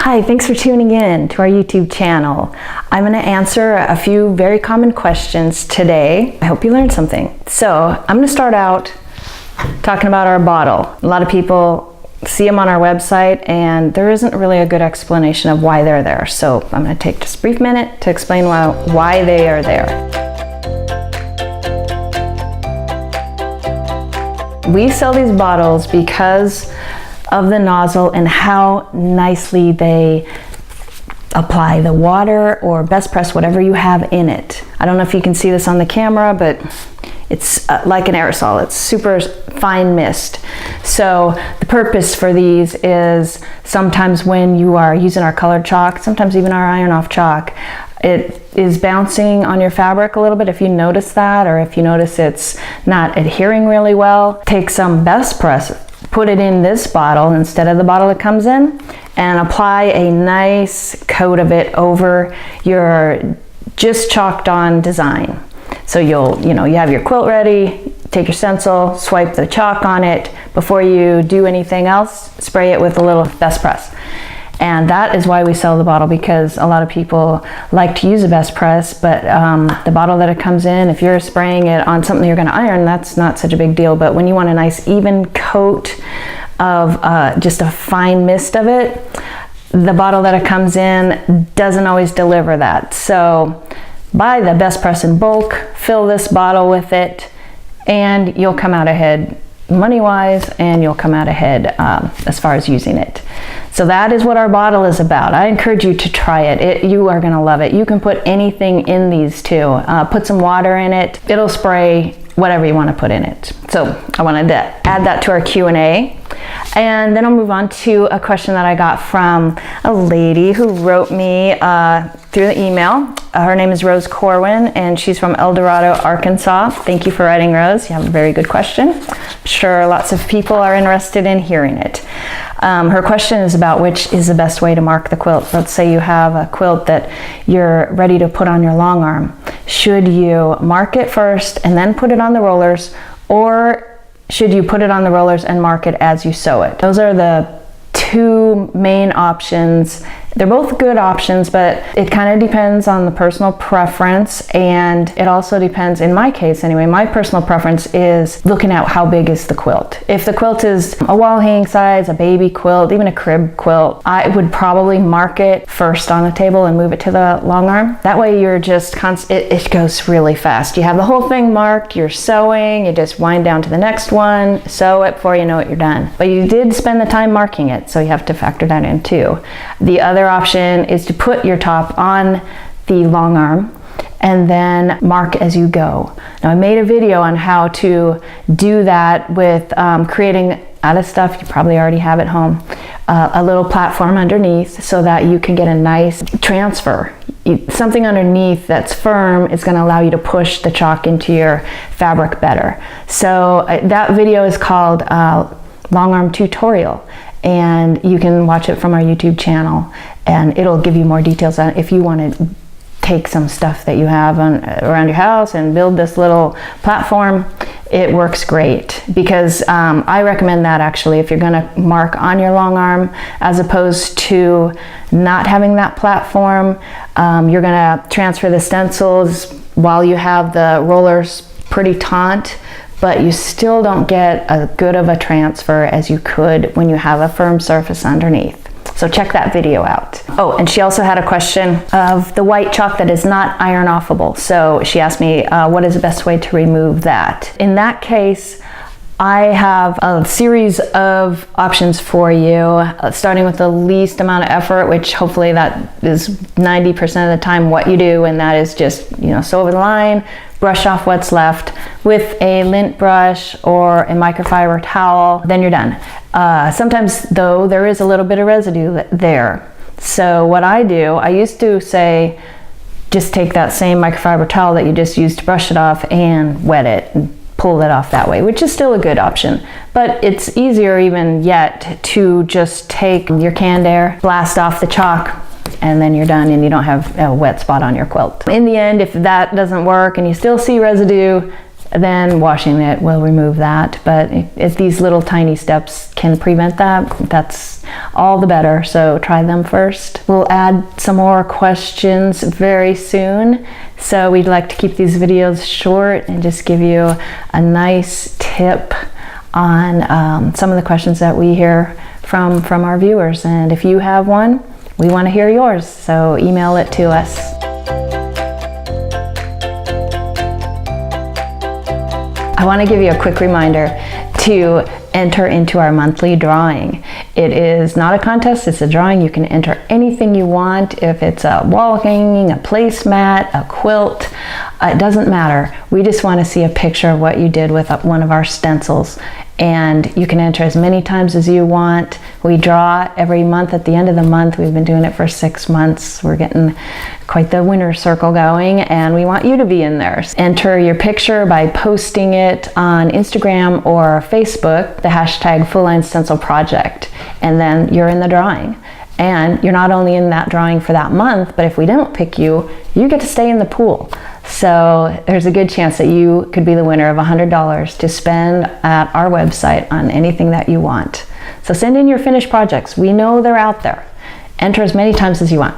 Hi, thanks for tuning in to our YouTube channel. I'm going to answer a few very common questions today. I hope you learned something. So I'm going to start out talking about our bottle. A lot of people see them on our website and there isn't really a good explanation of why they're there. So I'm going to take just a brief minute to explain why they are there. We sell these bottles because of the nozzle and how nicely they apply the water or best press whatever you have in it. I don't know if you can see this on the camera, but it's like an aerosol. It's super fine mist. So the purpose for these is sometimes when you are using our colored chalk, sometimes even our iron off chalk, it is bouncing on your fabric a little bit. If you notice that, or if you notice it's not adhering really well, take some best press, put it in this bottle instead of the bottle it comes in, and apply a nice coat of it over your just chalked on design. So you have your quilt ready, take your stencil, swipe the chalk on it. Before you do anything else, spray it with a little best press. And that is why we sell the bottle, because a lot of people like to use a best press, but the bottle that it comes in, if you're spraying it on something you're going to iron, that's not such a big deal. But when you want a nice even coat of just a fine mist of it, the bottle that it comes in doesn't always deliver that. So buy the best press in bulk, fill this bottle with it, and you'll come out ahead money-wise, and you'll come out ahead as far as using it. So that is what our bottle is about. I encourage you to try it. You are going to love it. You can put anything in these too. Put some water in it. It'll spray whatever you want to put in it. So I wanted to add that to our Q&A. And then I'll move on to a question that I got from a lady who wrote me through the email. Her name is Rose Corwin, and she's from El Dorado, Arkansas. Thank you for writing, Rose. You have a very good question. I'm sure lots of people are interested in hearing it. Her question is about which is the best way to mark the quilt. Let's say you have a quilt that you're ready to put on your long arm. Should you mark it first and then put it on the rollers, or should you put it on the rollers and mark it as you sew it? Those are the two main options. They're both good options, but it kind of depends on the personal preference, and it also depends, in my case anyway, my personal preference is looking at how big is the quilt. If the quilt is a wall hanging size, a baby quilt, even a crib quilt, I would probably mark it first on the table and move it to the long arm. That way you're just it goes really fast. You have the whole thing marked, you're sewing, you just wind down to the next one, sew it, before you know it, you're done. But you did spend the time marking it, so you have to factor that in too. The other option is to put your top on the long arm and then mark as you go. Now, I made a video on how to do that with creating, out of stuff you probably already have at home, a little platform underneath so that you can get a nice transfer. Something underneath that's firm is going to allow you to push the chalk into your fabric better. So that video is called Long Arm Tutorial, and you can watch it from our YouTube channel, and it'll give you more details on if you want to take some stuff that you have around your house and build this little platform. It works great, because I recommend that actually if you're going to mark on your long arm, as opposed to not having that platform. You're going to transfer the stencils while you have the rollers pretty taut, but you still don't get as good of a transfer as you could when you have a firm surface underneath. So check that video out. Oh, and she also had a question of the white chalk that is not iron offable. So she asked me, what is the best way to remove that? In that case, I have a series of options for you, starting with the least amount of effort, which hopefully that is 90% of the time what you do, and that is just, sew over the line, brush off what's left with a lint brush or a microfiber towel, then you're done. Sometimes though, there is a little bit of residue there. So what I do, I used to say, just take that same microfiber towel that you just used to brush it off and wet it and pull it off that way, which is still a good option. But it's easier even yet to just take your canned air, blast off the chalk, and then you're done and you don't have a wet spot on your quilt. In the end, if that doesn't work and you still see residue, then washing it will remove that. But if these little tiny steps can prevent that, that's all the better. So try them first. We'll add some more questions very soon. So we'd like to keep these videos short and just give you a nice tip on some of the questions that we hear from our viewers. And if you have one, we want to hear yours. So email it to us. I want to give you a quick reminder to enter into our monthly drawing. It is not a contest, it's a drawing. You can enter anything you want. If it's a wall hanging, a placemat, a quilt, it doesn't matter. We just want to see a picture of what you did with one of our stencils. And you can enter as many times as you want. We draw every month at the end of the month. We've been doing it for 6 months. We're getting quite the winner circle going, and we want you to be in there. Enter your picture by posting it on Instagram or Facebook, the hashtag Full Line Stencil Project, and then you're in the drawing. And you're not only in that drawing for that month, but if we don't pick you, you get to stay in the pool. So there's a good chance that you could be the winner of $100 to spend at our website on anything that you want. So send in your finished projects. We know they're out there. Enter as many times as you want.